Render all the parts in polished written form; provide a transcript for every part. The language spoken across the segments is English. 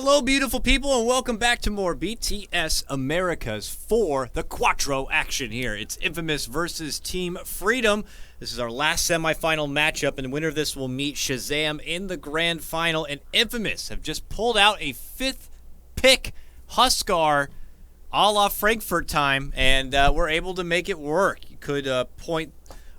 Hello, beautiful people, and welcome back to more BTS Americas for the Quattro action here. It's Infamous versus Team Freedom. This is our last semifinal matchup, and the winner of this will meet Shazam in the grand final. And Infamous have just pulled out a fifth pick Huskar a la Frankfurt time, and we're able to make it work. You could point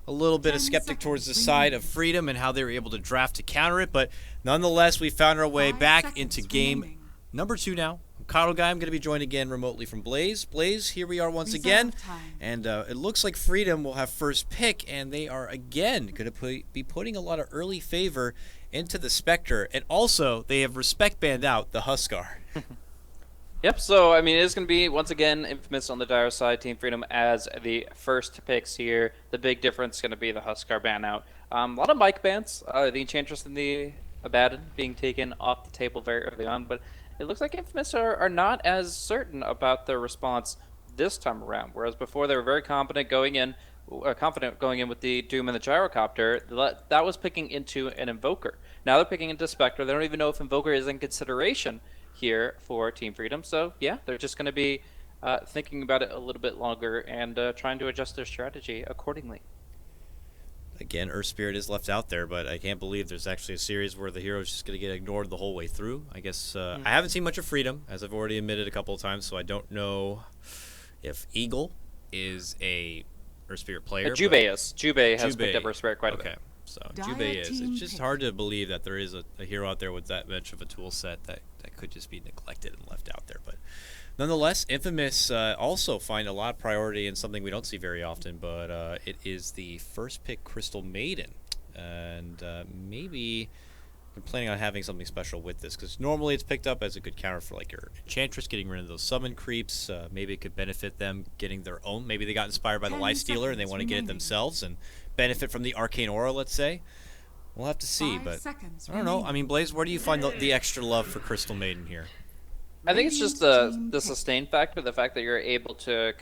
a little bit of skeptic towards the side of Freedom and how they were able to draft to counter it, but nonetheless, we found our way back into game number 2 now. I'm KotLGuy. I'm going to be joined again remotely from Blaze. Blaze, here we are once again, and it looks like Freedom will have first pick, and they are again going to be putting a lot of early favor into the Spectre, and also they have respect banned out the Huskar. Yep, so I mean, it is going to be, once again, Infamous on the dire side, Team Freedom as the first picks here. The big difference is going to be the Huskar ban out. A lot of mic bans, the Enchantress and the Abaddon being taken off the table very early on, but it looks like Infamous are not as certain about their response this time around, whereas before they were very confident going in with the Doom and the Gyrocopter. That was picking into an Invoker. Now they're picking into Spectre. They don't even know if Invoker is in consideration here for Team Freedom. So yeah, they're just going to be thinking about it a little bit longer and trying to adjust their strategy accordingly. Again, Earth Spirit is left out there, but I can't believe there's actually a series where the hero is just going to get ignored the whole way through. I guess I haven't seen much of Freedom, as I've already admitted a couple of times, so I don't know if Eagle is a Earth Spirit player. Jubei is. Jubei has picked up Earth Spirit quite a bit. So Jubei is. It's just hard to believe that there is a hero out there with that much of a tool set that could just be neglected and left out there. But nonetheless, Infamous also find a lot of priority in something we don't see very often, but it is the first pick Crystal Maiden. And maybe they're planning on having something special with this, because normally it's picked up as a good counter for like your Enchantress, getting rid of those summon creeps. Maybe it could benefit them getting their own. Maybe they got inspired by the Lifestealer and they want to get it themselves and benefit from the Arcane Aura, let's say. We'll have to see, but I don't know. I mean, Blaze, where do you find the extra love for Crystal Maiden here? I think it's just the sustain factor, the fact that you're able to,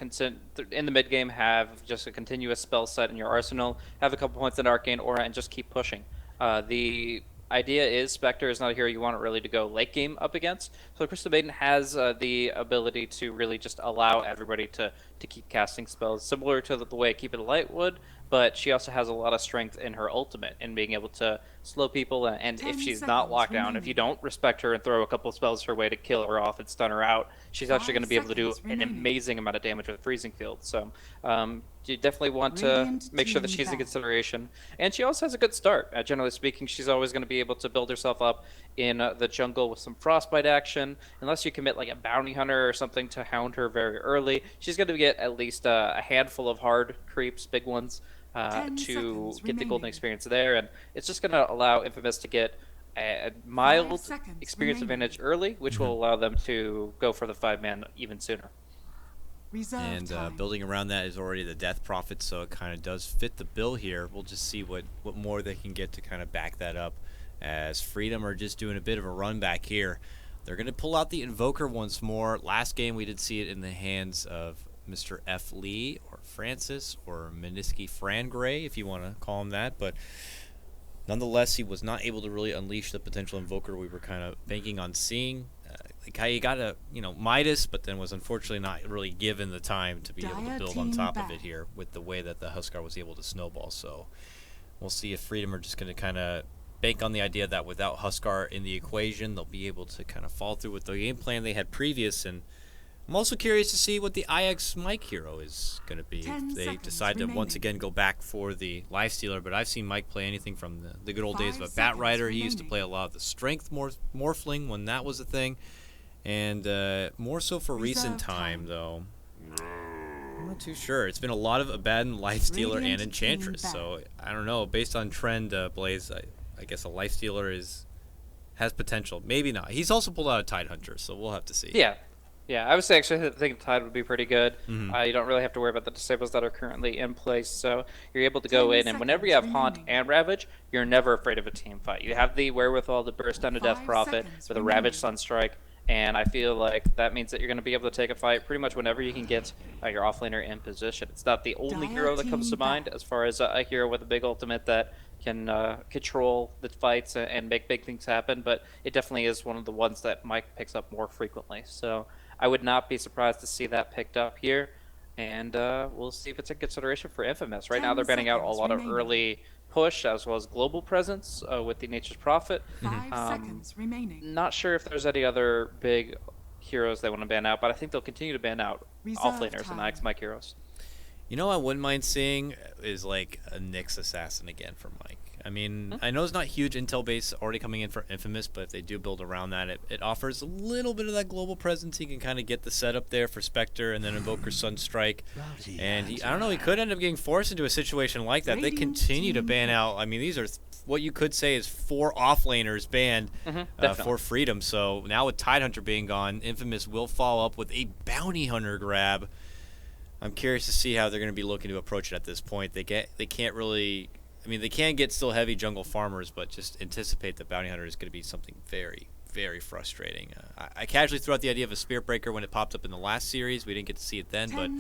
in the mid game, have just a continuous spell set in your arsenal, have a couple points in Arcane Aura, and just keep pushing. The idea is Spectre is not a hero you want really to go late game up against, so Crystal Maiden has the ability to really just allow everybody to keep casting spells, similar to the way Keep It Light would, but she also has a lot of strength in her ultimate and being able to slow people, and if she's not locked down, if you don't respect her and throw a couple spells her way to kill her off and stun her out, she's actually going to be able to do an amazing amount of damage with Freezing Field. So you definitely want to make sure that she's in consideration. And she also has a good start. Generally speaking, she's always going to be able to build herself up in the jungle with some Frostbite action. Unless you commit like a Bounty Hunter or something to hound her very early, she's going to get at least a handful of hard creeps, big ones, to get the golden experience there. And it's just going to allow Infamous to get a mild experience advantage early, which will allow them to go for the 5-man even sooner. And building around that is already the Death Prophet, so it kind of does fit the bill here. We'll just see what more they can get to kind of back that up, as Freedom are just doing a bit of a run back here. They're going to pull out the Invoker once more. Last game we did see it in the hands of Mr. F. Lee, or Francis, or Meniski Frangray, if you want to call him that, but nonetheless, he was not able to really unleash the potential Invoker we were kind of banking on seeing. He got a Midas, but then was unfortunately not really given the time to be able to build on top of it here with the way that the Huskar was able to snowball. So we'll see if Freedom are just going to kind of bank on the idea that without Huskar in the equation, they'll be able to kind of fall through with the game plan they had previous. And I'm also curious to see what the IX Mike hero is going to be. If they decide to once again go back for the Lifestealer, but I've seen Mike play anything from the good old days of a Bat Rider. He used to play a lot of the Strength Morphling when that was a thing. And more so for recent time, though, I'm not too sure. It's been a lot of Abaddon, Lifestealer, and Enchantress. So I don't know. Based on trend, Blaze, I guess a Lifestealer has potential. Maybe not. He's also pulled out a Tidehunter, so we'll have to see. Yeah, I would say actually I think Tide would be pretty good. You don't really have to worry about the disables that are currently in place, so you're able to go in, and whenever you have Haunt and Ravage, you're never afraid of a team fight. You have the wherewithal to burst down a Death Prophet with a Ravage Sunstrike, and I feel like that means that you're going to be able to take a fight pretty much whenever you can get your offlaner in position. It's not the only hero that comes to mind as far as a hero with a big ultimate that control the fights and make big things happen. But it definitely is one of the ones that Mike picks up more frequently. So I would not be surprised to see that picked up here. And we'll see if it's a consideration for Infamous. Right now, they're banning out a lot of early push as well as global presence with the Nature's Prophet. 5 seconds remaining. Not sure if there's any other big heroes they want to ban out, but I think they'll continue to ban out offlaners and Ike's Mike heroes. You know what I wouldn't mind seeing is like a Nyx assassin again for Mike. I mean, I know it's not huge intel base already coming in for Infamous, but if they do build around that, it offers a little bit of that global presence. He can kind of get the setup there for Spectre and then Invoker Sunstrike. And I don't know, he could end up getting forced into a situation like that. They continue to ban out. I mean, these are what you could say is 4 offlaners banned for Freedom. So now with Tidehunter being gone, Infamous will follow up with a Bounty Hunter grab. I'm curious to see how they're going to be looking to approach it at this point. They can't really. I mean, they can get still heavy jungle farmers, but just anticipate that Bounty Hunter is going to be something very, very frustrating. I casually threw out the idea of a Spirit Breaker when it popped up in the last series. We didn't get to see it then, but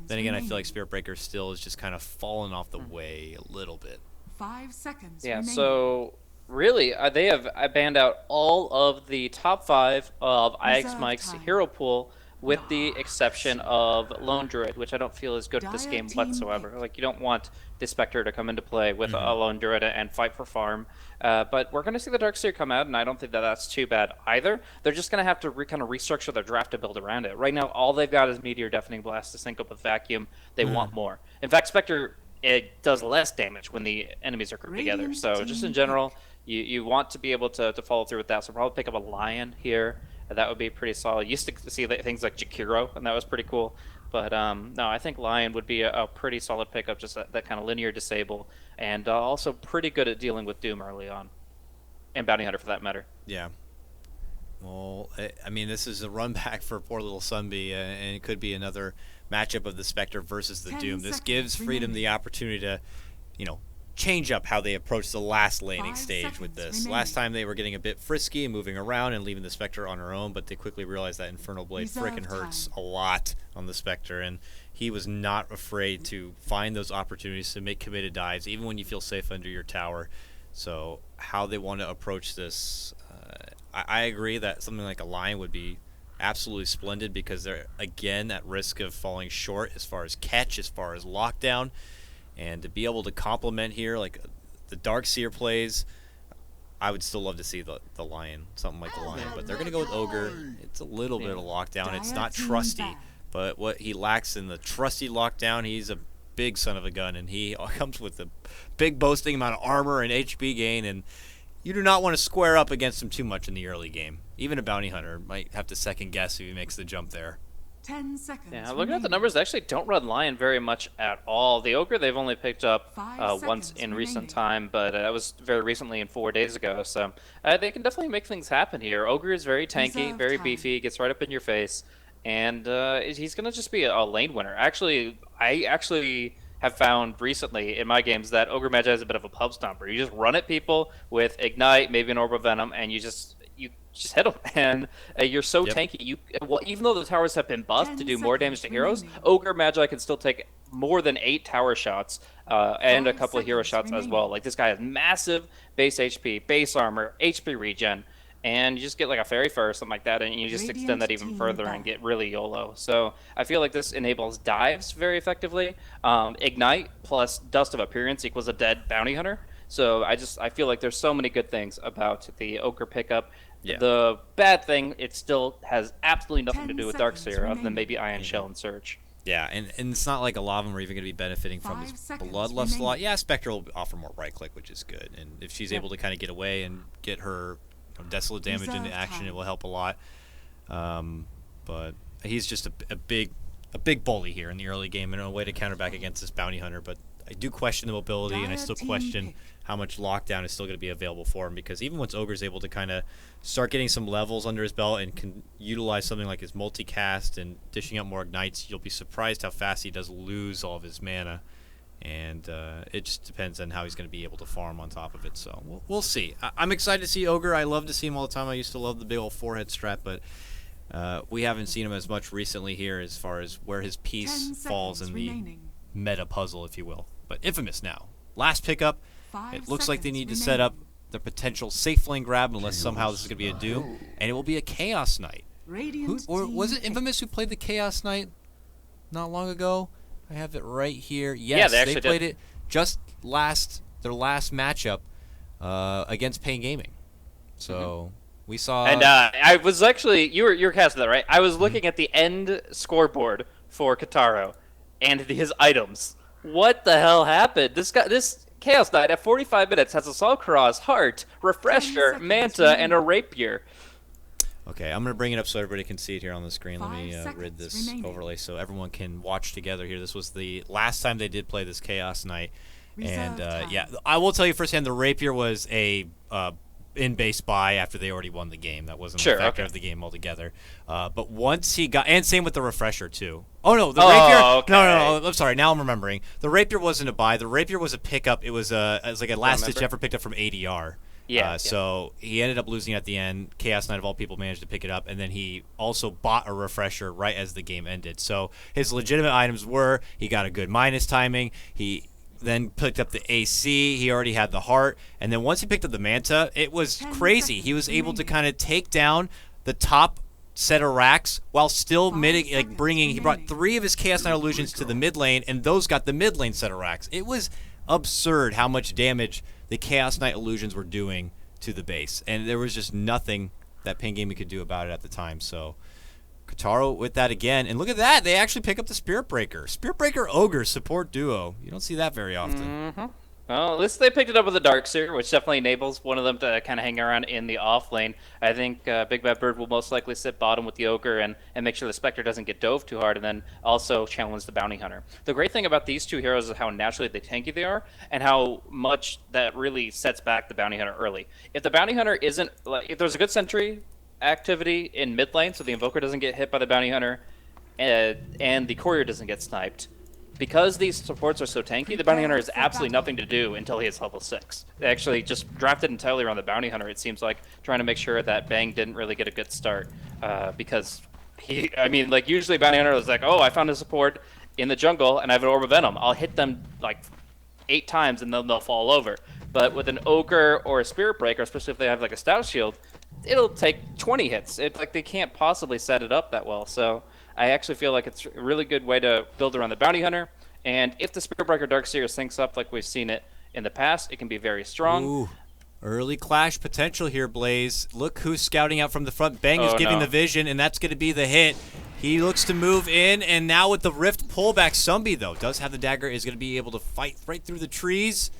then again, I feel like Spirit Breaker still is just kind of falling off the way a little bit. 5 seconds. Yeah, remaining. so really, they have banned out all of the top 5 of IX Mike's hero pool, with the exception of Lone Druid, which I don't feel is good at this game whatsoever. Like, you don't want the Spectre to come into play with a Lone Druid and fight for farm. But we're going to see the Darkseer come out, and I don't think that that's too bad either. They're just going to have to kind of restructure their draft to build around it. Right now, all they've got is Meteor, Deafening Blast to sync up with Vacuum. They want more. In fact, Spectre, it does less damage when the enemies are grouped together. So just in general, you want to be able to follow through with that. So probably pick up a Lion here. That would be pretty solid. You used to see things like Jakiro, and that was pretty cool. But no, I think Lion would be a pretty solid pickup, just that kind of linear disable, and also pretty good at dealing with Doom early on, and Bounty Hunter for that matter. Yeah. Well, I mean, this is a run back for poor little Sunby, and it could be another matchup of the Spectre versus the Doom. This gives Freedom the opportunity to, change up how they approach the last laning stage with this. Last time they were getting a bit frisky and moving around and leaving the Spectre on her own, but they quickly realized that Infernal Blade frickin' hurts a lot on the Spectre, and he was not afraid to find those opportunities to make committed dives, even when you feel safe under your tower. So how they want to approach this, I agree that something like a Lion would be absolutely splendid, because they're, again, at risk of falling short as far as catch, as far as lockdown. And to be able to complement here, like the Darkseer plays, I would still love to see the Lion, something like the Lion. But they're going to go with Ogre. It's a little bit of lockdown. It's not trusty, but what he lacks in the trusty lockdown, he's a big son of a gun, and he comes with a big boasting amount of armor and HP gain, and you do not want to square up against him too much in the early game. Even a Bounty Hunter might have to second guess if he makes the jump there. 10 seconds. Yeah, looking at the numbers, they actually don't run Lion very much at all. The Ogre they've only picked up once in recent time, but that was very recently and 4 days ago. So they can definitely make things happen here. Ogre is very tanky, very beefy, gets right up in your face, and he's going to just be a lane winner. I actually have found recently in my games that Ogre Magi is a bit of a pub stomper. You just run at people with Ignite, maybe an Orb of Venom, and you just hit them, and you're so tanky. Even though the towers have been buffed to do more damage to heroes, Ogre Magi can still take more than 8 tower shots and a couple of hero shots as well. Like, this guy has massive base HP, base armor, HP regen, and you just get like a Fairy Fur or something like that, and you just extend that even further and get really YOLO. So I feel like this enables dives very effectively. Ignite plus Dust of Appearance equals a dead Bounty Hunter. So I feel like there's so many good things about the Ogre pickup. Yeah. The bad thing, it still has absolutely nothing to do with Darkseer other than maybe Ion Shell and Surge. Yeah, and it's not like a lot of them are even going to be benefiting from his Bloodlust slot. Yeah, Spectre will offer more right-click, which is good. And if she's able to kind of get away and get her Desolate damage into action, it will help a lot. But he's just a big bully here in the early game, and a way to counter back against this Bounty Hunter. But I do question the mobility, and I still question how much lockdown is still going to be available for him, because even once Ogre's able to kind of start getting some levels under his belt and can utilize something like his multicast and dishing out more ignites, you'll be surprised how fast he does lose all of his mana. And it just depends on how he's going to be able to farm on top of it. So we'll see. I'm excited to see Ogre. I love to see him all the time. I used to love the big old forehead strat, but we haven't seen him as much recently here as far as where his piece falls in the meta puzzle, if you will. But Infamous now. Last pickup. 5 It looks like they seconds need to set up remaining. the potential safe lane grab unless somehow this is going to be a do, and it will be a Chaos Knight. Radiant Or was team it Infamous who played the Chaos Knight not long ago? I have it right here. Yeah, Yes, they actually played did. it just their last matchup against Pain Gaming. So we saw. And I was actually you were casting that right. I was looking at the end scoreboard for Kataro, and his items. What the hell happened? This Chaos Knight at 45 minutes has Assault Cross, Heart, Refresher, 10 Manta, seconds and a Rapier. Okay, I'm going to bring it up so everybody can see it here on the screen. Let 5 me rid seconds this remaining. overlay so everyone can watch together here. This was the last time they did play this Chaos Knight. And Reserve time. yeah, I will tell you firsthand, the Rapier was a in-base buy after they already won the game. That wasn't Sure, a factor okay. of the game altogether. But once he got, and same with the Refresher too. Oh no, the Oh, Rapier. okay. No, I'm sorry. Now I'm remembering. The Rapier wasn't a buy. The Rapier was a pickup. It was like a last-ditch remember. effort picked up from ADR. Yeah, yeah. So he ended up losing at the end. Chaos Knight of all people managed to pick it up, and then he also bought a Refresher right as the game ended. So his legitimate items were he got a good minus timing. He then picked up the AC. He already had the Heart, and then once he picked up the Manta, it was 10 crazy. He was seconds able to remaining. kind of take down the top set of racks while still 5 like bringing. He brought remaining. 3 of his Chaos Knight illusions to the mid lane, and those got the mid lane set of racks. It was absurd how much damage the Chaos Knight illusions were doing to the base, and there was just nothing that Pain Gaming could do about it at the time. So Kataro with that again, and look at that, they actually pick up the Spirit Breaker Ogre support duo. You don't see that very often. Well, at least they picked it up with the Darkseer, which definitely enables one of them to kind of hang around in the off lane. I think Big Bad Bird will most likely sit bottom with the Ogre and make sure the Spectre doesn't get dove too hard, and then also challenge the Bounty Hunter. The great thing about these two heroes is how naturally tanky they are, and how much that really sets back the Bounty Hunter early. If the Bounty Hunter isn't, like, if there's a good sentry activity in mid lane, so the Invoker doesn't get hit by the Bounty Hunter, and the Courier doesn't get sniped, because these supports are so tanky, the Bounty Hunter has absolutely nothing to do until he hits level 6. They actually just drafted entirely around the Bounty Hunter, it seems like, trying to make sure that Bang didn't really get a good start. Because usually Bounty Hunter was like, oh, I found a support in the jungle and I have an Orb of Venom. I'll hit them like 8 times and then they'll fall over. But with an Ogre or a Spirit Breaker, especially if they have like a Stout Shield, it'll take 20 hits. They can't possibly set it up that well. So I actually feel like it's a really good way to build around the Bounty Hunter. And if the Spirit Breaker Darkseer syncs up like we've seen it in the past, it can be very strong. Ooh, early clash potential here, Blaze. Look who's scouting out from the front. Bang is giving no. the vision, and that's going to be the hit. He looks to move in, and now with the Rift pullback, Sumbi, though, does have the dagger, is going to be able to fight right through the trees.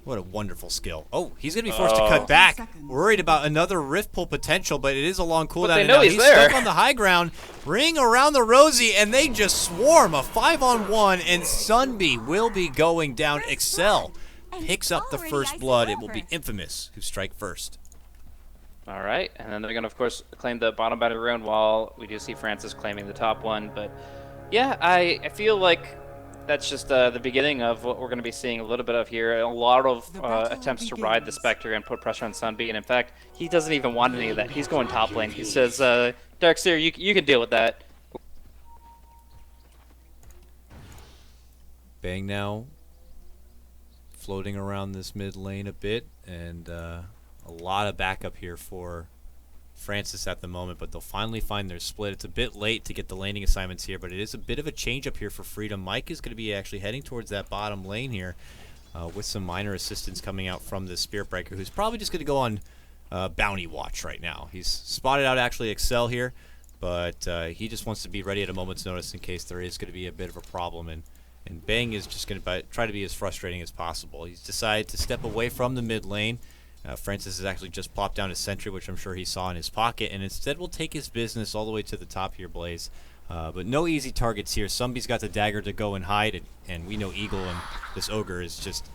What a wonderful skill. Oh, he's going to be forced to cut back. Seconds. Worried about another Rift pull potential, but it is a long cooldown. they and know now he's he's there. stuck on the high ground. Ring around the Rosie, and they just swarm. A 5-on-1, and Sunbee will be going down. Excel picks up the first blood. It will be Infamous who strike first. All right, and then they're going to, of course, claim the bottom battle round while we do see Francis claiming the top one. But yeah, I feel like that's just the beginning of what we're going to be seeing a little bit of here. A lot of The battle attempts to ride the begins. Spectre and put pressure on Sunbeam. And in fact, he doesn't even want any of that. He's going top lane. He says, Darkseer, you can deal with that. Bang now floating around this mid lane a bit, and a lot of backup here for Francis at the moment, but they'll finally find their split. It's a bit late to get the laning assignments here, but it is a bit of a change up here for Freedom. Mike is going to be actually heading towards that bottom lane here with some minor assistance coming out from the Spirit Breaker, who's probably just going to go on bounty watch right now. He's spotted out actually Excel here, but he just wants to be ready at a moment's notice in case there is going to be a bit of a problem, and Bang is just going to try to be as frustrating as possible. He's decided to step away from the mid lane. Francis has actually just plopped down his sentry, which I'm sure he saw in his pocket, and instead will take his business all the way to the top here, Blaze. But no easy targets here. Somebody's got the dagger to go and hide, and we know Eagle and this Ogre is just,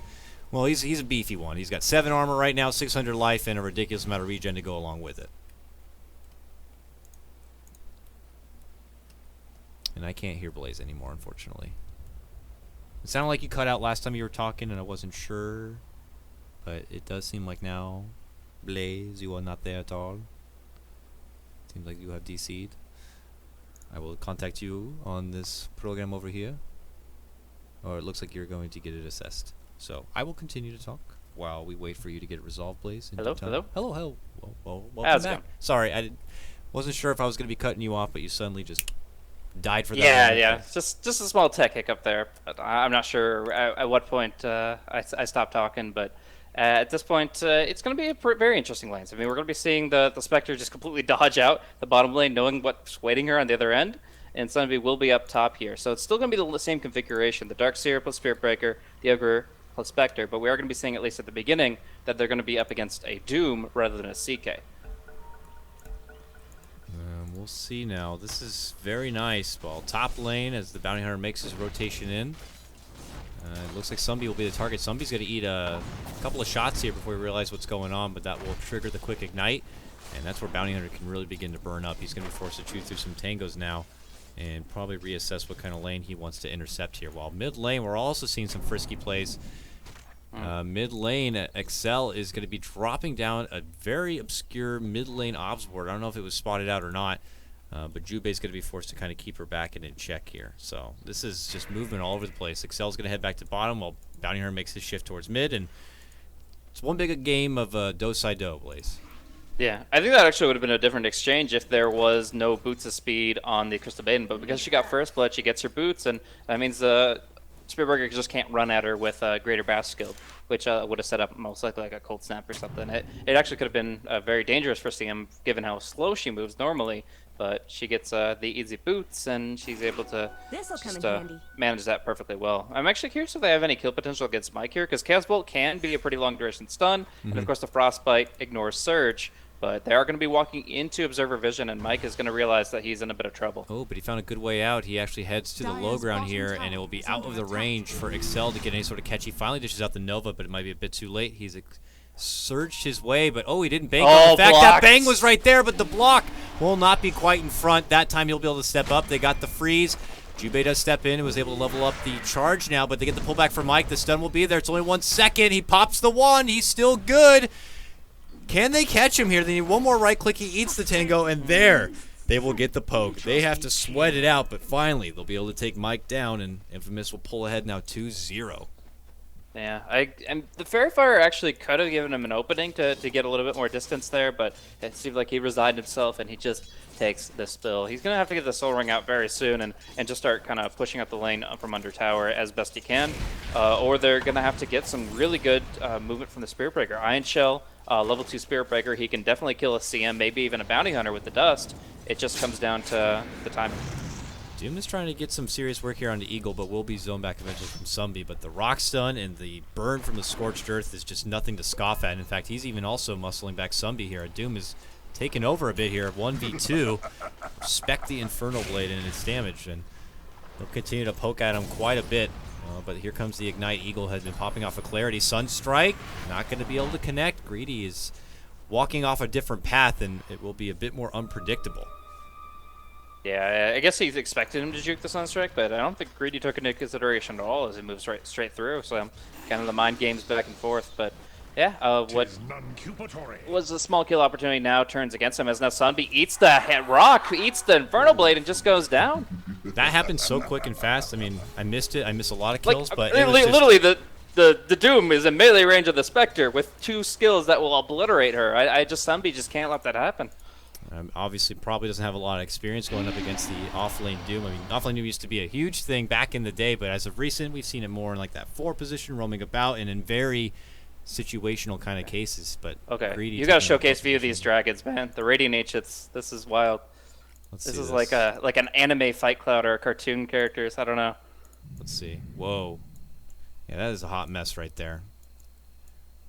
well, he's a beefy one. He's got 7 armor right now, 600 life, and a ridiculous amount of regen to go along with it. And I can't hear Blaze anymore, unfortunately. It sounded like you cut out last time you were talking, and I wasn't sure. But it does seem like now, Blaze, you are not there at all. Seems like you have DC'd. I will contact you on this program over here. Or it looks like you're going to get it assessed. So I will continue to talk. while we wait for you to get it resolved, please. Hello, hello. Hello. Well, welcome How's it back. going? Sorry, wasn't sure if I was going to be cutting you off, but you suddenly just died for that. Yeah, moment. yeah. Just a small tech hiccup there. But I'm not sure at what point I stopped talking, but at this point, it's going to be a very interesting lane. I mean, we're going to be seeing the Spectre just completely dodge out the bottom lane, knowing what's waiting her on the other end, and Sunbeam will be up top here. So it's still going to be the same configuration: the Darkseer plus Spirit Breaker, the Ogre plus Spectre. But we are going to be seeing, at least at the beginning, that they're going to be up against a Doom rather than a CK. We'll see now. This is very nice. Well, top lane as the Bounty Hunter makes his rotation in. It looks like Sunbeam will be the target. Sunbeam's going to eat a couple of shots here before we realize what's going on, but that will trigger the quick ignite, and that's where Bounty Hunter can really begin to burn up. He's going to be forced to chew through some tangos now and probably reassess what kind of lane he wants to intercept here. While mid lane, we're also seeing some frisky plays. Mid lane, Excel is going to be dropping down a very obscure mid lane obs board. I don't know if it was spotted out or not, but Jubei's going to be forced to kind of keep her back and in check here. So this is just movement all over the place. Excel's going to head back to bottom while Bounty Hunter makes his shift towards mid, and it's one big game of do-side-do, Blaze. Yeah, I think that actually would have been a different exchange if there was no boots of speed on the Crystal Maiden, but because she got first blood, she gets her boots, and that means the Spearburger just can't run at her with Greater Bash skill, which would have set up most likely like a Cold Snap or something. It actually could have been very dangerous for CM given how slow she moves normally, but she gets the easy boots, and she's able to just manage that perfectly well. I'm actually curious if they have any kill potential against Mike here, because Chaos Bolt can be a pretty long duration stun, and of course the Frostbite ignores Surge, but they are going to be walking into Observer Vision, and Mike is going to realize that he's in a bit of trouble. Oh, but he found a good way out. He actually heads to the low ground here, and it will be out of the range for Excel to get any sort of catch. He finally dishes out the Nova, but it might be a bit too late. He's surged his way, but he didn't bank on the fact that bang was right there, but the block will not be quite in front. That time he'll be able to step up. They got the freeze. Jubei does step in and was able to level up the charge now, but they get the pullback from Mike. The stun will be there. It's only 1 second. He pops the one. He's still good. Can they catch him here? They need one more right click. He eats the tango, and there they will get the poke. They have to sweat it out, but finally they'll be able to take Mike down, and Infamous will pull ahead now 2-0. Yeah, and the Fairy Fire actually could have given him an opening to get a little bit more distance there, but it seemed like he resigned himself, and he just takes the spill. He's going to have to get the Soul Ring out very soon and just start kind of pushing up the lane from under tower as best he can, or they're going to have to get some really good movement from the Spirit Breaker. Iron Shell, level 2 Spirit Breaker, he can definitely kill a CM, maybe even a Bounty Hunter with the Dust. It just comes down to the timing. Doom is trying to get some serious work here on the Eagle, but will be zoned back eventually from Sunby. But the Rock Stun and the burn from the Scorched Earth is just nothing to scoff at. In fact, he's even also muscling back Sunby here. Doom is taking over a bit here, 1v2. Respect the Infernal Blade and its damage, and they'll continue to poke at him quite a bit. But here comes the Ignite. Eagle has been popping off a Clarity. Sunstrike, not going to be able to connect. Greedy is walking off a different path, and it will be a bit more unpredictable. Yeah, I guess he's expected him to juke the Sunstrike, but I don't think Greedy took into consideration at all as he moves straight through. So kind of the mind games back and forth. But yeah, what was a small kill opportunity now turns against him as now Sunby eats the rock, eats the Infernal Blade, and just goes down. That happened so quick and fast. I mean, I missed it. I missed a lot of kills, but literally the Doom is in melee range of the Spectre with 2 skills that will obliterate her. Sunby just can't let that happen. Obviously, probably doesn't have a lot of experience going up against the offlane Doom. I mean, offlane Doom used to be a huge thing back in the day, but as of recent, we've seen it more in like that 4 position, roaming about, and in very situational kind of cases. But okay, Greedy, you got to showcase view of these dragons, man. The Radiant H, this is wild. This is like an anime Fight Cloud or a cartoon characters. I don't know. Let's see. Whoa. Yeah, that is a hot mess right there.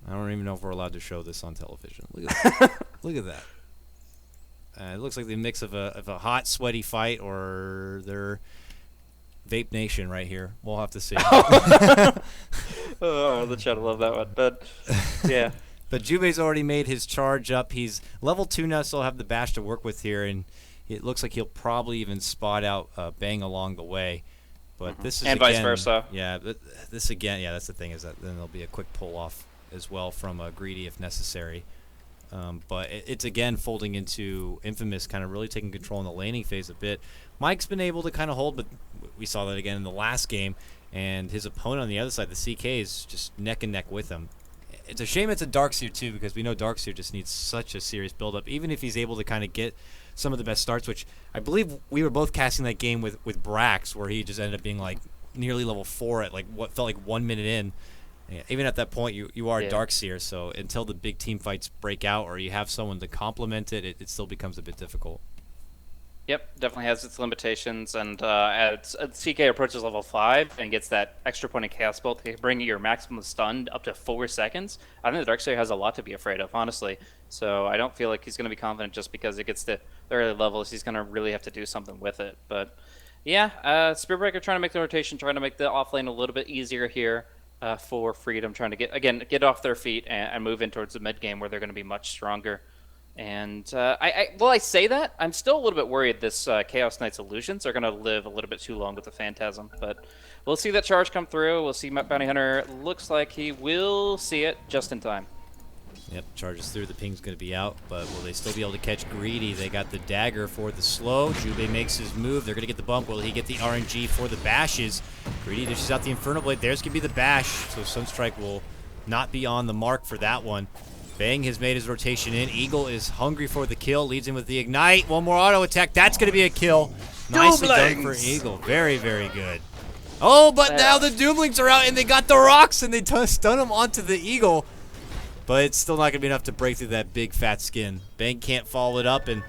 I don't even know if we're allowed to show this on television. Look at that. Look at that. It looks like the mix of a hot, sweaty fight or their Vape Nation right here. We'll have to see. Oh, the chat will love that one. But yeah. But Jubei's already made his charge up. He's level 2 now, still have the bash to work with here, and it looks like he'll probably even spot out Bang along the way. But this is and again, vice versa. Yeah, but this again, yeah, that's the thing, is that then there'll be a quick pull off as well from Greedy if necessary. But it's again folding into Infamous kind of really taking control in the laning phase a bit. Mike's been able to kind of hold, but we saw that again in the last game, and his opponent on the other side, the CK, is just neck and neck with him. it's a shame it's a Darkseer too, because we know Darkseer just needs such a serious build-up. Even if he's able to kind of get some of the best starts, which I believe we were both casting that game with Brax, where he just ended up being like nearly level 4 at like what felt like 1 minute in. Yeah, even at that point, you are Darkseer, so until the big team fights break out or you have someone to complement it, it still becomes a bit difficult. Yep, definitely has its limitations, and as CK approaches level 5 and gets that extra point of Chaos Bolt, they bring your maximum stun up to 4 seconds. I think the Darkseer has a lot to be afraid of, honestly. So I don't feel like he's going to be confident just because it gets to the early levels. He's going to really have to do something with it. But yeah, Spirit Breaker trying to make the rotation, trying to make the offlane a little bit easier here for Freedom, trying to get off their feet and move in towards the mid game where they're going to be much stronger. And I say that, I'm still a little bit worried this Chaos Knight's illusions are going to live a little bit too long with the Phantasm. But we'll see that charge come through. We'll see Bounty Hunter. Looks like he will see it just in time. Yep, charges through. The ping's going to be out, but will they still be able to catch Greedy? They got the dagger for the slow. Jubei makes his move. They're going to get the bump. Will he get the RNG for the bashes? Greedy dishes out the Infernal Blade. There's going to be the bash, so Sunstrike will not be on the mark for that one. Bang has made his rotation in. Eagle is hungry for the kill. Leads him with the Ignite. One more auto attack. That's going to be a kill. Nicely done for Eagle. Very, very good. Oh, but now the Doomlings are out, and they got the rocks, and they stun him onto the Eagle. But it's still not going to be enough to break through that big fat skin. Bang can't follow it up, and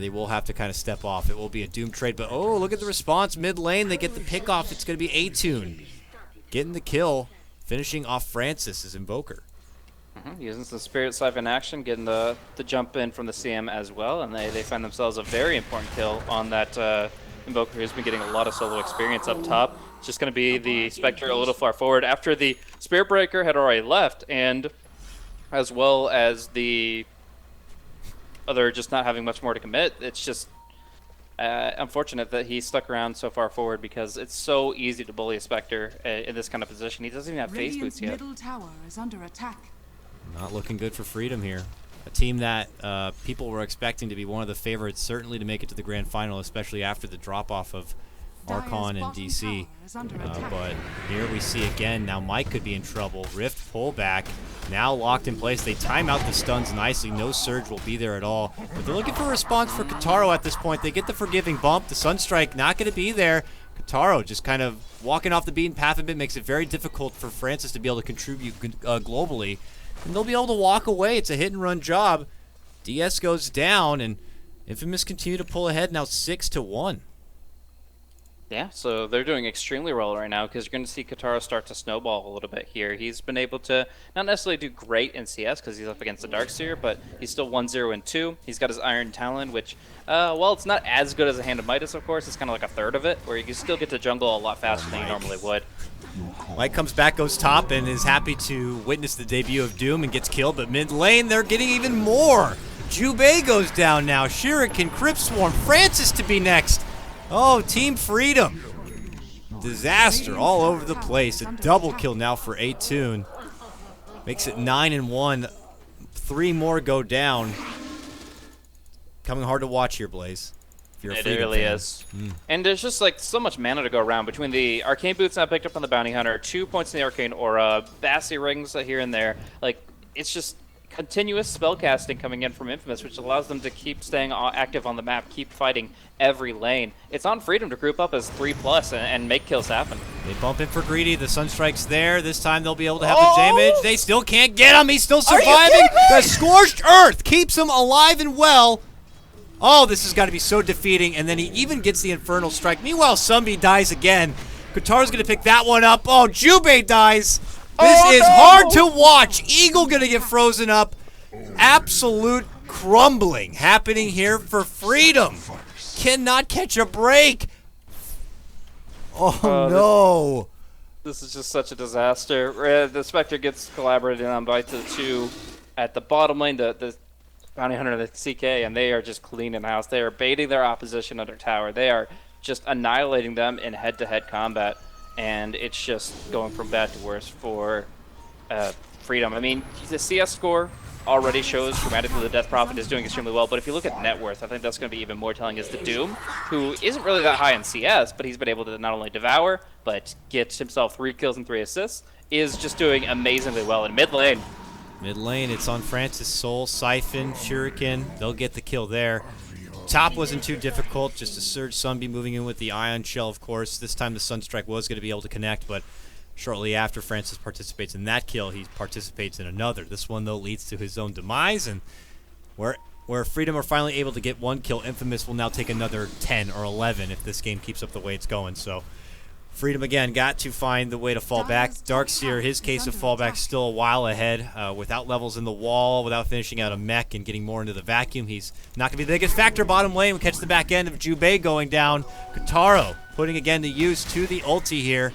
they will have to kind of step off. It will be a Doom trade, but oh, look at the response. Mid lane, they get the pick off. It's going to be A-Tune getting the kill, finishing off Francis as Invoker. Using some Spirit Siphon action, getting the jump in from the CM as well, and they find themselves a very important kill on that Invoker who's been getting a lot of solo experience up top. It's just going to be the Spectre a little far forward after the Spirit Breaker had already left, and as well as the other just not having much more to commit. It's just unfortunate that he stuck around so far forward because it's so easy to bully a Spectre in this kind of position. He doesn't even have phase boots yet. Middle tower is under attack. Not looking good for Freedom here. A team that people were expecting to be one of the favorites, certainly to make it to the grand final, especially after the drop-off of Archon and DC. But here we see again, now Mike could be in trouble. Rift pullback, now locked in place. They time out the stuns nicely. No surge will be there at all. But they're looking for a response for Kataro at this point. They get the forgiving bump. The Sunstrike not going to be there. Kataro just kind of walking off the beaten path a bit, makes it very difficult for Francis to be able to contribute globally. And they'll be able to walk away. It's a hit-and-run job. DS goes down, and Infamous continue to pull ahead now 6-1. Yeah, so they're doing extremely well right now because you're going to see Kataro start to snowball a little bit here. He's been able to not necessarily do great in CS because he's up against the Darkseer, but he's still 1-0-2. He's got his Iron Talon, which, well, it's not as good as a Hand of Midas, of course. It's kind of like a third of it, where you can still get to jungle a lot faster than you normally would. Mike comes back, goes top, and is happy to witness the debut of Doom and gets killed, but mid lane, they're getting even more. Jubei goes down now. Shuriken, Crypt Swarm, Francis to be next. Oh, Team Freedom. Disaster all over the place. A double kill now for A-Tune. Makes it 9-1. 3 more go down. Coming hard to watch here, Blaze. It really is. And there's just like so much mana to go around between the Arcane Boots now picked up on the Bounty Hunter, 2 points in the Arcane Aura, Bassy Rings here and there. Like, it's just continuous spellcasting coming in from Infamous, which allows them to keep staying active on the map, keep fighting every lane. It's on Freedom to group up as 3+ and make kills happen. They bump in for Greedy. The Sunstrike's there. This time they'll be able to have the damage. They still can't get him. He's still surviving. The Scorched Earth keeps him alive and well. Oh, this has got to be so defeating. And then he even gets the Infernal Strike. Meanwhile, Sunby dies again. Kataro's going to pick that one up. Oh, Jubei dies. This is hard to watch. Eagle going to get frozen up. Absolute crumbling happening here for Freedom. Cannot catch a break. Oh, no. This is just such a disaster. The Spectre gets collaborated on by the 2 at the bottom lane, the Bounty Hunter and the CK, and they are just cleaning house. They are baiting their opposition under tower. They are just annihilating them in head-to-head combat. And it's just going from bad to worse for Freedom. I mean, the CS score already shows dramatically the Death Prophet is doing extremely well, but if you look at net worth, I think that's going to be even more telling is the Doom, who isn't really that high in CS, but he's been able to not only devour, but get himself 3 kills and 3 assists, is just doing amazingly well in mid lane. Mid lane, it's on Francis, Soul, Siphon, Shuriken. They'll get the kill there. Top wasn't too difficult, just a Surge Sunbeam moving in with the Ion Shell, of course. This time the Sunstrike was going to be able to connect, but shortly after Francis participates in that kill, he participates in another. This one, though, leads to his own demise, and where Freedom are finally able to get 1 kill, Infamous will now take another 10 or 11 if this game keeps up the way it's going. So Freedom, again, got to find the way to fall back. Darkseer, his case of fallback, still a while ahead. Without levels in the wall, without finishing out a mech and getting more into the vacuum, he's not going to be the biggest factor bottom lane. We catch the back end of Jubei going down. Kotaro putting again to use to the ulti here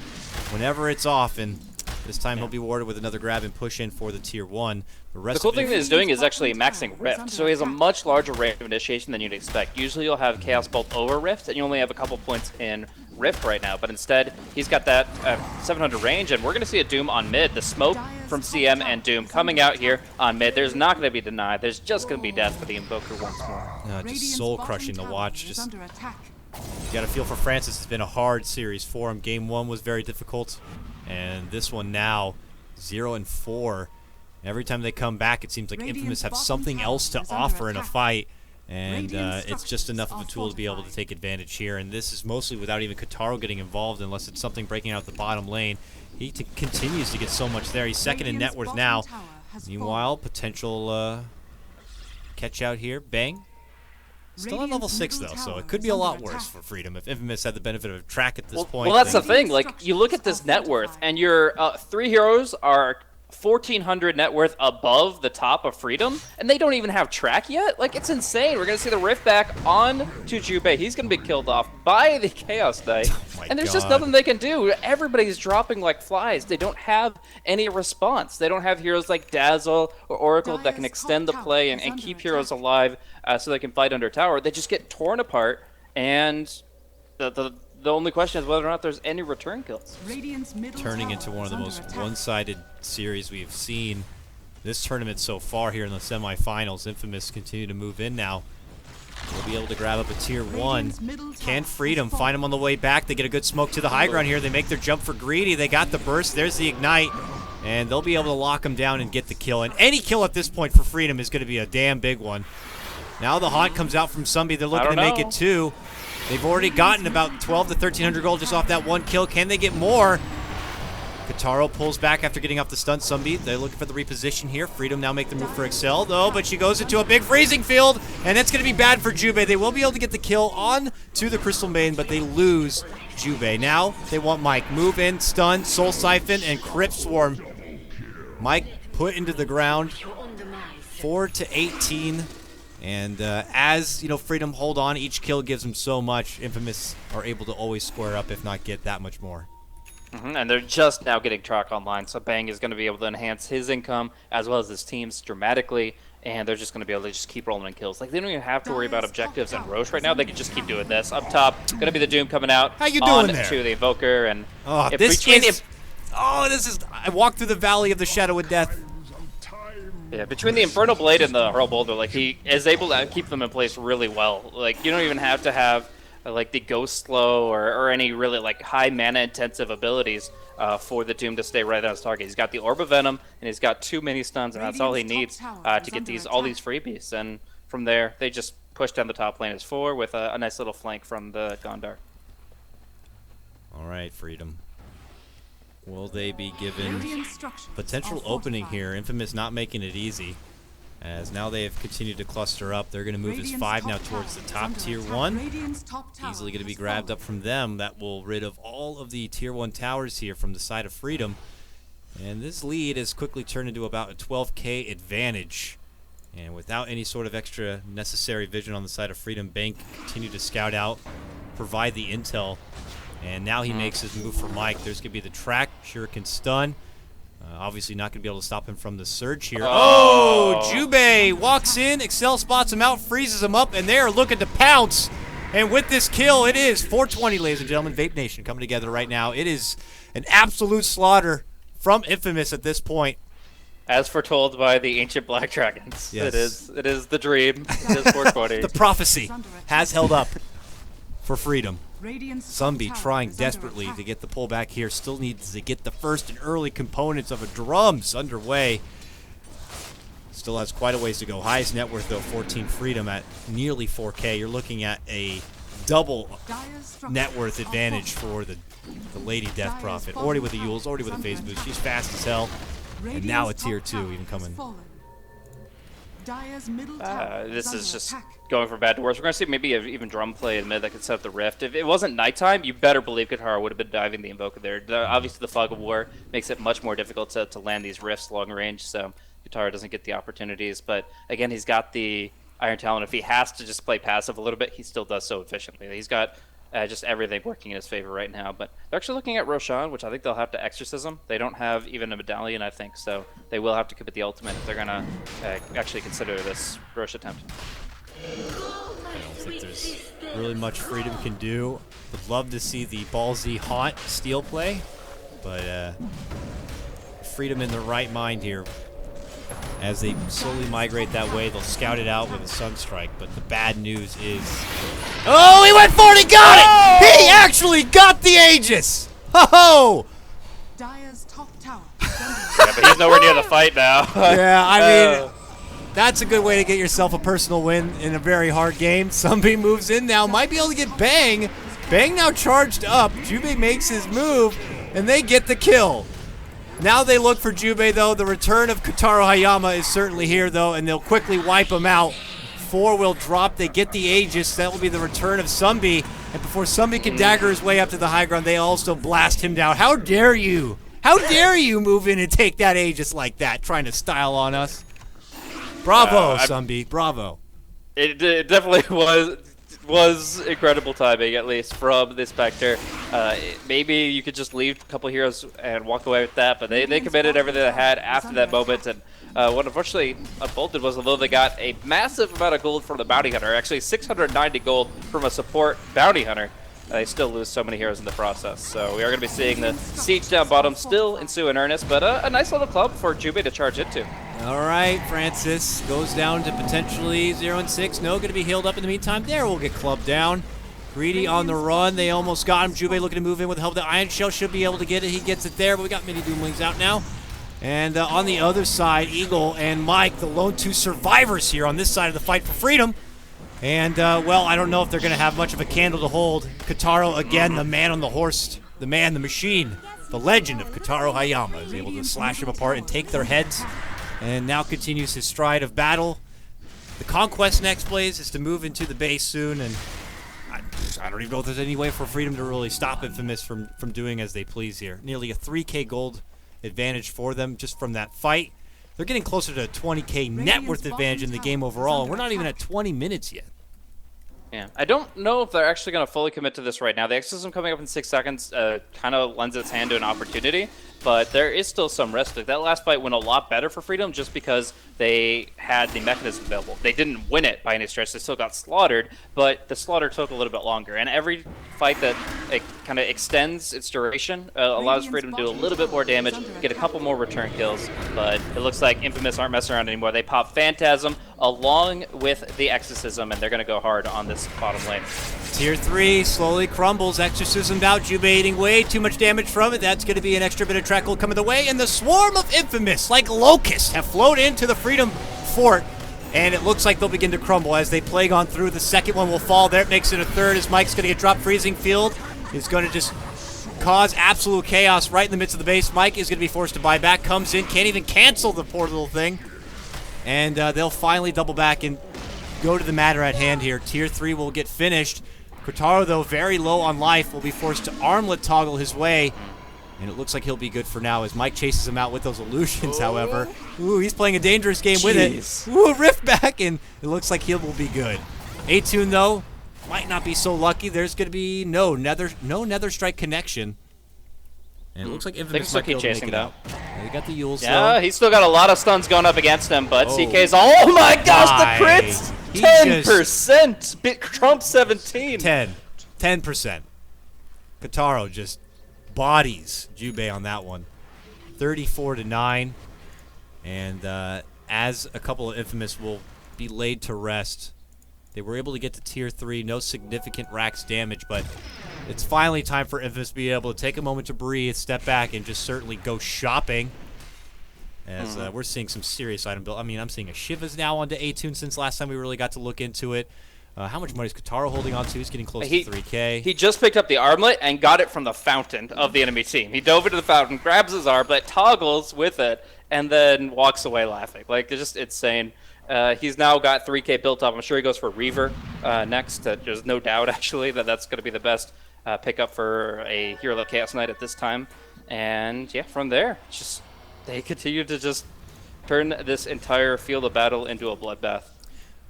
whenever it's off, and this time he'll be rewarded with another grab and push in for the tier 1. The cool thing that he's doing is actually maxing Rift, so he has a much larger rate of initiation than you'd expect. Usually you'll have Chaos Bolt over Rift, and you only have a couple points in Rift right now, but instead he's got that 700 range, and we're going to see a Doom on mid. The smoke from CM and Doom coming out here on mid. There's not going to be denied. There's just going to be death for the Invoker once more. Just soul-crushing to watch. Just you got to feel for Francis. It's been a hard series for him. Game 1 was very difficult, and this one now 0-4. Every time they come back, it seems like Infamous have something else to offer in a fight, and it's just enough of a tool to be able to take advantage here. And this is mostly without even Kotaro getting involved, unless it's something breaking out the bottom lane. He continues to get so much there. He's second in net worth now. Meanwhile, potential catch out here. Bang. Still on level 6 though, so it could be a lot worse for Freedom if Infamous had the benefit of a track at this point. Well, that's the thing. Like, you look at this net worth, and your 3 heroes are 1,400 net worth above the top of Freedom, and they don't even have track yet? Like, it's insane. We're going to see the Rift back on to Jubei. He's going to be killed off by the Chaos Knight, and there's just nothing they can do. Everybody's dropping like flies. They don't have any response. They don't have heroes like Dazzle or Oracle that can extend the play and keep heroes alive so they can fight under tower. They just get torn apart, and the only question is whether or not there's any return kills. Turning into one of the most one-sided series we've seen this tournament so far here in the semifinals. Infamous continue to move in now. We'll be able to grab up a tier 1. Can Freedom find him on the way back? They get a good smoke to the high ground here. They make their jump for Greedy. They got the burst. There's the ignite. And they'll be able to lock him down and get the kill. And any kill at this point for Freedom is going to be a damn big one. Now the Haunt comes out from Sunby. They're looking to make it 2. They've already gotten about 12 to 1,300 gold just off that 1 kill. Can they get more? Kotaro pulls back after getting off the stun Sunbeat. They're looking for the reposition here. Freedom now make the move for Excel, though, but she goes into a big freezing field, and that's going to be bad for Jubei. They will be able to get the kill on to the Crystal Maiden, but they lose Jubei. Now they want Mike. Move in, stun, Soul Siphon, and Crypt Swarm. Mike put into the ground. 4 to 18. And as, you know, Freedom hold on, each kill gives them so much. Infamous are able to always square up, if not get that much more. And they're just now getting track online, so Bang is going to be able to enhance his income as well as his team's dramatically, and they're just going to be able to just keep rolling in kills. Like, they don't even have to worry about objectives and Roche right now. They can just keep doing this. Up top, going to be the Doom coming out. How you doing there? To the Invoker, and I walked through the Valley of the Shadow of Death. Yeah, between the Infernal Blade and the Hurl Boulder, like, he is able to keep them in place really well. Like, you don't even have to have like the Ghost Slow or any really like high mana intensive abilities for the Doom to stay right on his target. He's got the Orb of Venom, and he's got 2 mini stuns, and that's all he needs to get all these freebies. And from there, they just push down the top lane as 4 with a nice little flank from the Gondar. All right, Freedom. Will they be given potential opening here? Infamous not making it easy, as now they have continued to cluster up. They're going to move as 5 now towards the top tier 1. Easily going to be grabbed up from them. That will rid of all of the tier 1 towers here from the side of Freedom. And this lead has quickly turned into about a 12k advantage. And without any sort of extra necessary vision on the side of Freedom, Bank continue to scout out, provide the intel. And now he makes his move for Mike. There's going to be the track, Shuriken stun. Obviously not going to be able to stop him from the surge here. Oh, Jubei walks in, Excel spots him out, freezes him up, and they're looking to pounce. And with this kill, it is 420, ladies and gentlemen. Vape Nation coming together right now. It is an absolute slaughter from Infamous at this point. As foretold by the ancient black dragons. Yes. It is the dream. It is 420. The prophecy has held up for freedom. Radiant's Zombie top tower trying is under desperately attack. to get the pullback here. Still needs to get the first and early components of a drums underway. Still has quite a ways to go. Highest net worth, though, 14 freedom at nearly 4K. You're looking at a double Dire's net worth structures are advantage fortified. for the Lady Death Prophet. Already with the Yules, already with a phase boost. She's fast as hell. And now a Radiant's tier top 2 tower even has coming. fallen. Dire's middle tower This under is just attack. going from bad to worse. We're going to see maybe even drum play in mid that could set up the rift. If it wasn't nighttime, you better believe Katara would have been diving the Invoker there. Obviously, the Fog of War makes it much more difficult to land these rifts long range, so Katara doesn't get the opportunities. But again, he's got the Iron Talon. If he has to just play passive a little bit, he still does so efficiently. He's got just everything working in his favor right now. But they're actually looking at Roshan, which I think they'll have to Exorcism. They don't have even a medallion, I think, so they will have to commit the ultimate if they're going to actually consider this Rosh attempt. I don't think there's really much freedom can do. Would love to see the ballsy haunt steal play, but freedom in the right mind here. As they slowly migrate that way, they'll scout it out with a Sunstrike, but the bad news is... Oh, he went for it! He got it! He actually got the Aegis! Ho-ho! Dire's top tower is under Yeah, but he's nowhere near the fight now. Yeah, I mean, that's a good way to get yourself a personal win in a very hard game. Sunbeam moves in now, might be able to get Bang. Bang now charged up. Jubei makes his move, and they get the kill. Now they look for Jubei, though. The return of Kotaro Hayama is certainly here, though, and they'll quickly wipe him out. 4 will drop. They get the Aegis. That will be the return of Sunbi. And before Sunbi can dagger his way up to the high ground, they also blast him down. How dare you? How dare you move in and take that Aegis like that, trying to style on us? Bravo, Sunbi. Bravo. It definitely was incredible timing, at least from this Spectre. Maybe you could just leave a couple heroes and walk away with that, but they committed everything they had after that moment. And what unfortunately unfolded was, although they got a massive amount of gold from the bounty hunter, actually 690 gold from a support bounty hunter, they still lose so many heroes in the process. So we are going to be seeing the siege down bottom still ensue in earnest, but a nice little club for Jubei to charge into. All right, Francis goes down to potentially 0-6. No, going to be healed up in the meantime. There, we'll get clubbed down. Greedy on the run. They almost got him. Jubei looking to move in with the help of the Iron Shell. Should be able to get it. He gets it there, but we got mini Doomlings out now. And on the other side, Eagle and Mike, the lone 2 survivors here on this side of the fight for freedom. And, well, I don't know if they're going to have much of a candle to hold. Kotaro, again, the man on the horse, the man, the machine, the legend of Kotaro Hayama is able to slash them apart and take their heads. And now continues his stride of battle. The Conquest next plays is to move into the base soon, and I don't even know if there's any way for freedom to really stop Infamous from doing as they please here. Nearly a 3K gold advantage for them just from that fight. They're getting closer to a 20K net worth advantage in the game overall, and we're not even at 20 minutes yet. Yeah, I don't know if they're actually going to fully commit to this right now. The exorcism coming up in 6 seconds kind of lends its hand to an opportunity, but there is still some risk. Like, that last fight went a lot better for Freedom just because they had the mechanism available. They didn't win it by any stretch. They still got slaughtered, but the slaughter took a little bit longer. And every fight that it kind of extends its duration allows Freedom to do a little bit more damage, get a couple more return kills. But it looks like Infamous aren't messing around anymore. They pop Phantasm along with the Exorcism, and they're going to go hard on this bottom lane. Tier 3 slowly crumbles. Exorcismed out. Jubei eating way too much damage from it. That's going to be an extra bit of Treckle coming the way. And the swarm of Infamous, like locusts, have flowed into the Freedom Fort. And it looks like they'll begin to crumble as they plague on through. The second one will fall there. It makes it a third as Mike's going to get dropped. Freezing Field is going to just cause absolute chaos right in the midst of the base. Mike is going to be forced to buy back. Comes in. Can't even cancel the poor little thing. And they'll finally double back and go to the matter at hand here. Tier 3 will get finished. Kotaro, though, very low on life, will be forced to armlet toggle his way. And it looks like he'll be good for now as Mike chases him out with those illusions, however. Ooh, he's playing a dangerous game with it. Ooh, rift back, and it looks like he will be good. A-Tune, though, might not be so lucky. There's going to be no Nether Strike connection. And it looks like Infamous might be able to make it out. They got the Yules, Yeah, though. he's still got a lot of stuns going up against him, but Oh. CK's... Oh my gosh, the My. crits! He 10%! Bit Trump 17! 10%. Kotaro just bodies Jubei on that one. 34-9. And as a couple of Infamous will be laid to rest, they were able to get to tier 3, no significant racks damage, but it's finally time for Infamous to be able to take a moment to breathe, step back, and just certainly go shopping. As we're seeing some serious item build. I mean, I'm seeing a Shiva's now onto A-Tune since last time we really got to look into it. How much money is Kotaro holding on to? He's getting close to 3K. He just picked up the armlet and got it from the fountain of the enemy team. He dove into the fountain, grabs his armlet, toggles with it, and then walks away laughing. Like, it's just insane. He's now got 3K built up. I'm sure he goes for Reaver next. There's no doubt, actually, that that's going to be the best pickup for a hero like Chaos Knight at this time. And, yeah, from there, just they continue to just turn this entire field of battle into a bloodbath.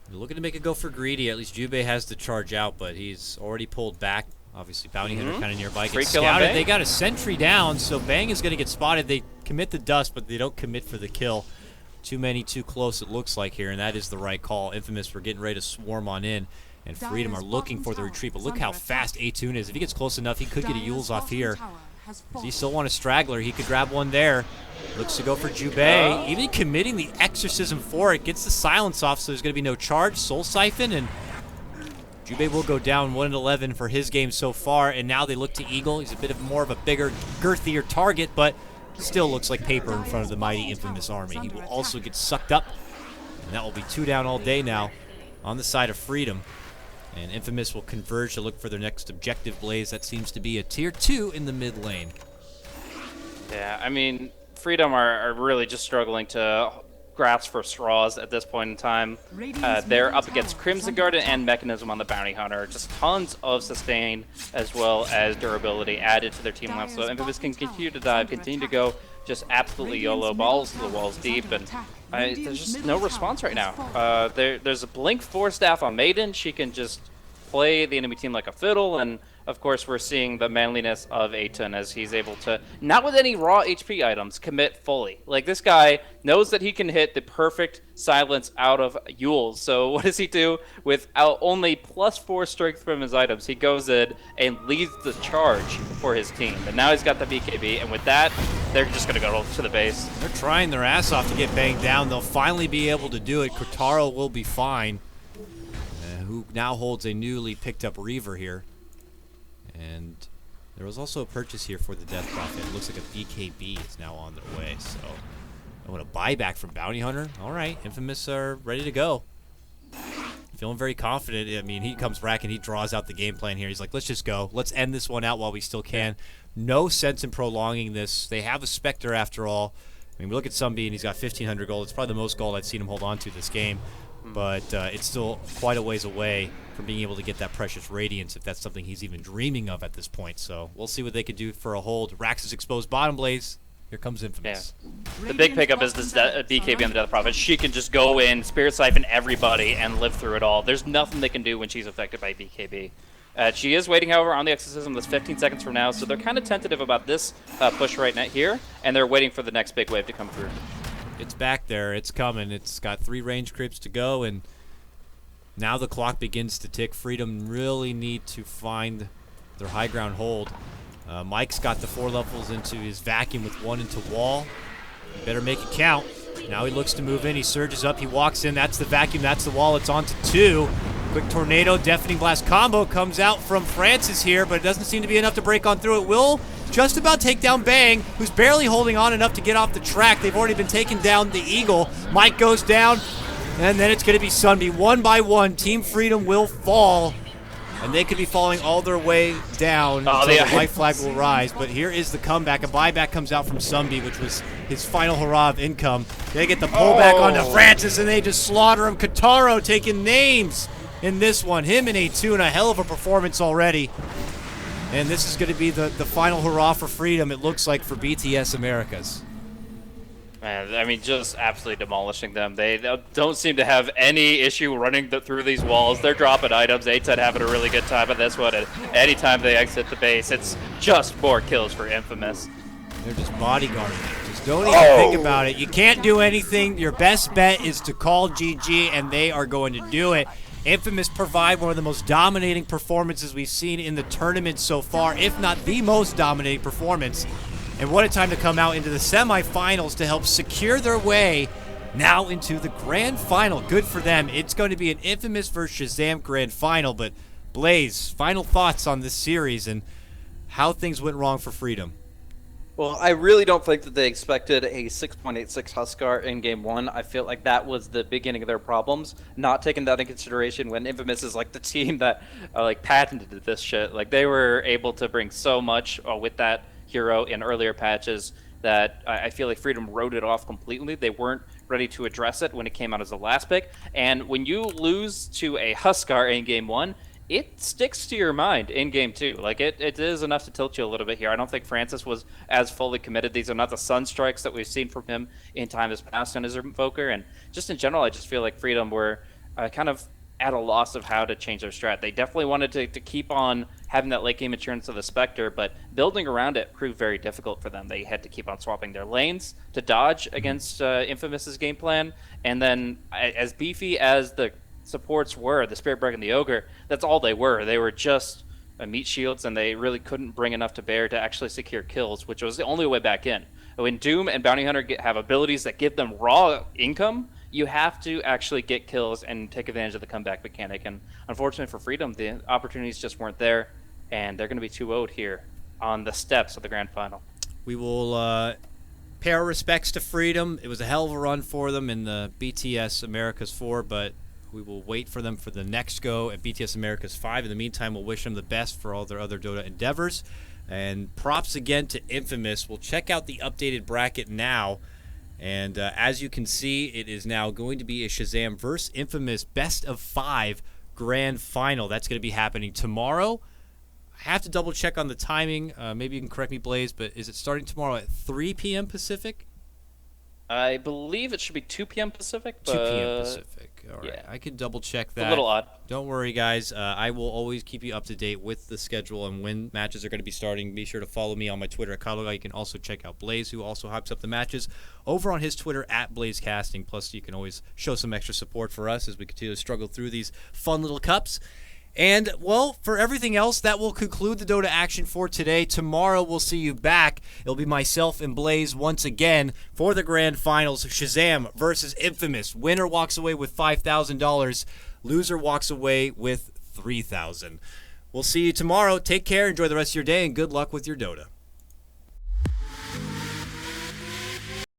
They're looking to make it go for greedy. At least Jubei has to charge out, but he's already pulled back. Obviously, Bounty Hunter kind of nearby. Gets scouted. They got a sentry down, so Bang is going to get spotted. They commit the dust, but they don't commit for the kill. Too many, too close, it looks like here, and that is the right call. Infamous, we're getting ready to swarm on in, and Freedom are looking for the retreat, but look how fast A-Tune is. If he gets close enough, he could get a Yules off here. Does he still want a straggler? He could grab one there. Looks to go for Jubei. Even committing the exorcism for it. Gets the silence off, so there's going to be no charge. Soul Siphon, and Jubei will go down 1-11 for his game so far. And now they look to Eagle. He's a bit of more of a bigger, girthier target, but still looks like paper in front of the mighty Infamous army. He will also get sucked up, and that will be 2 down all day now on the side of Freedom. And Infamous will converge to look for their next objective blaze. That seems to be a tier 2 in the mid lane. Yeah, I mean, Freedom are really just struggling to grasp for straws at this point in time. They're up against Crimson Garden and Mechanism on the Bounty Hunter. Just tons of sustain as well as durability added to their team lineup. So Infamous can continue to dive, continue to go just absolutely YOLO, balls to the walls deep, and there's just no response right now. There's a Blink 4 staff on Maiden. She can just play the enemy team like a fiddle, and of course we're seeing the manliness of A-Tune as he's able to, not with any raw HP items, commit fully. Like, this guy knows that he can hit the perfect silence out of Yules. So what does he do? Without only +4 strength from his items, he goes in and leads the charge for his team. But now he's got the BKB, and with that, they're just going to go to the base. They're trying their ass off to get banged down. They'll finally be able to do it. Kotaro will be fine, who now holds a newly picked up Reaver here. And there was also a purchase here for the Death Prophet. It looks like a BKB is now on their way. So I want a buyback from Bounty Hunter. All right, Infamous are ready to go. Feeling very confident. I mean, he comes back and he draws out the game plan here. He's like, let's just go. Let's end this one out while we still can. No sense in prolonging this. They have a Spectre after all. I mean, we look at Sunbeam and he's got 1,500 gold. It's probably the most gold I've seen him hold on to this game. But it's still quite a ways away from being able to get that precious Radiance, if that's something he's even dreaming of at this point. So we'll see what they can do for a hold. Rax is exposed bottom blaze. Here comes Infamous. Yeah. The big pickup is this BKB on the Death Prophet. She can just go in, Spirit Siphon everybody, and live through it all. There's nothing they can do when she's affected by BKB. She is waiting, however, on the Exorcism. That's 15 seconds from now, so they're kind of tentative about this push right now here, and they're waiting for the next big wave to come through. It's back there. It's coming. It's got 3 range creeps to go, and now the clock begins to tick. Freedom really need to find their high ground hold. Mike's got the 4 levels into his vacuum with 1 into wall. He better make it count. Now he looks to move in. He surges up. He walks in. That's the vacuum. That's the wall. It's on to 2. Quick tornado. Deafening blast combo comes out from Francis here, but it doesn't seem to be enough to break on through. It will just about take down Bang, who's barely holding on enough to get off the track. They've already been taking down the Eagle. Mike goes down, and then it's going to be Sunbeam. 1 by 1, Team Freedom will fall, and they could be falling all their way down until the white flag will rise. But here is the comeback. A buyback comes out from Sunbeam, which was his final hurrah of income. They get the pullback onto Francis, and they just slaughter him. Kotaro taking names in this one. Him and A-Tune, a hell of a performance already. And this is going to be the final hurrah for Freedom, it looks like, for BTS Americas. Man, I mean, just absolutely demolishing them. They don't seem to have any issue running through these walls. They're dropping items. A-Tune having a really good time on this one. And anytime they exit the base, it's just more kills for Infamous. They're just bodyguarding it. Just don't even think about it. You can't do anything. Your best bet is to call GG, and they are going to do it. Infamous provide one of the most dominating performances we've seen in the tournament so far, if not the most dominating performance. And what a time to come out into the semifinals to help secure their way now into the grand final. Good for them. It's going to be an Infamous versus Shazam grand final. But Blaze, final thoughts on this series and how things went wrong for Freedom. Well, I really don't think that they expected a 6.86 Huskar in Game 1. I feel like that was the beginning of their problems, not taking that into consideration when Infamous is like the team that like patented this shit. Like they were able to bring so much with that hero in earlier patches that I feel like Freedom wrote it off completely. They weren't ready to address it when it came out as the last pick. And when you lose to a Huskar in Game 1, it sticks to your mind in Game 2. Like, it is enough to tilt you a little bit here. I don't think Francis was as fully committed. These are not the Sunstrikes that we've seen from him in times past on his Invoker. And just in general, I just feel like Freedom were kind of at a loss of how to change their strat. They definitely wanted to keep on having that late game insurance of the Spectre, but building around it proved very difficult for them. They had to keep on swapping their lanes to dodge against Infamous's game plan. And then as beefy as the supports were, the Spirit Break and the Ogre, that's all they were. They were just meat shields, and they really couldn't bring enough to bear to actually secure kills, which was the only way back in. When Doom and Bounty Hunter have abilities that give them raw income, you have to actually get kills and take advantage of the comeback mechanic. And unfortunately for Freedom, the opportunities just weren't there, and they're going to be 2-0'd here on the steps of the grand final. We will pay our respects to Freedom. It was a hell of a run for them in the BTS Americas 4, but we will wait for them for the next go at BTS Americas 5. In the meantime, we'll wish them the best for all their other Dota endeavors. And props again to Infamous. We'll check out the updated bracket now. And as you can see, it is now going to be a Shazam vs. Infamous best of 5 grand final. That's going to be happening tomorrow. I have to double check on the timing. Maybe you can correct me, Blaze, but is it starting tomorrow at 3 p.m. Pacific? I believe it should be 2 p.m. Pacific. But 2 p.m. Pacific. All right. Yeah. I could double check that. It's a little odd. Don't worry, guys. I will always keep you up to date with the schedule and when matches are going to be starting. Be sure to follow me on my Twitter at KotLGuy. You can also check out Blaze, who also hypes up the matches, over on his Twitter at BlazeCasting. Plus, you can always show some extra support for us as we continue to struggle through these fun little cups. And, well, for everything else, that will conclude the Dota action for today. Tomorrow, we'll see you back. It'll be myself and Blaze once again for the grand finals of Shazam versus Infamous. Winner walks away with $5,000. Loser walks away with $3,000. We'll see you tomorrow. Take care, enjoy the rest of your day, and good luck with your Dota.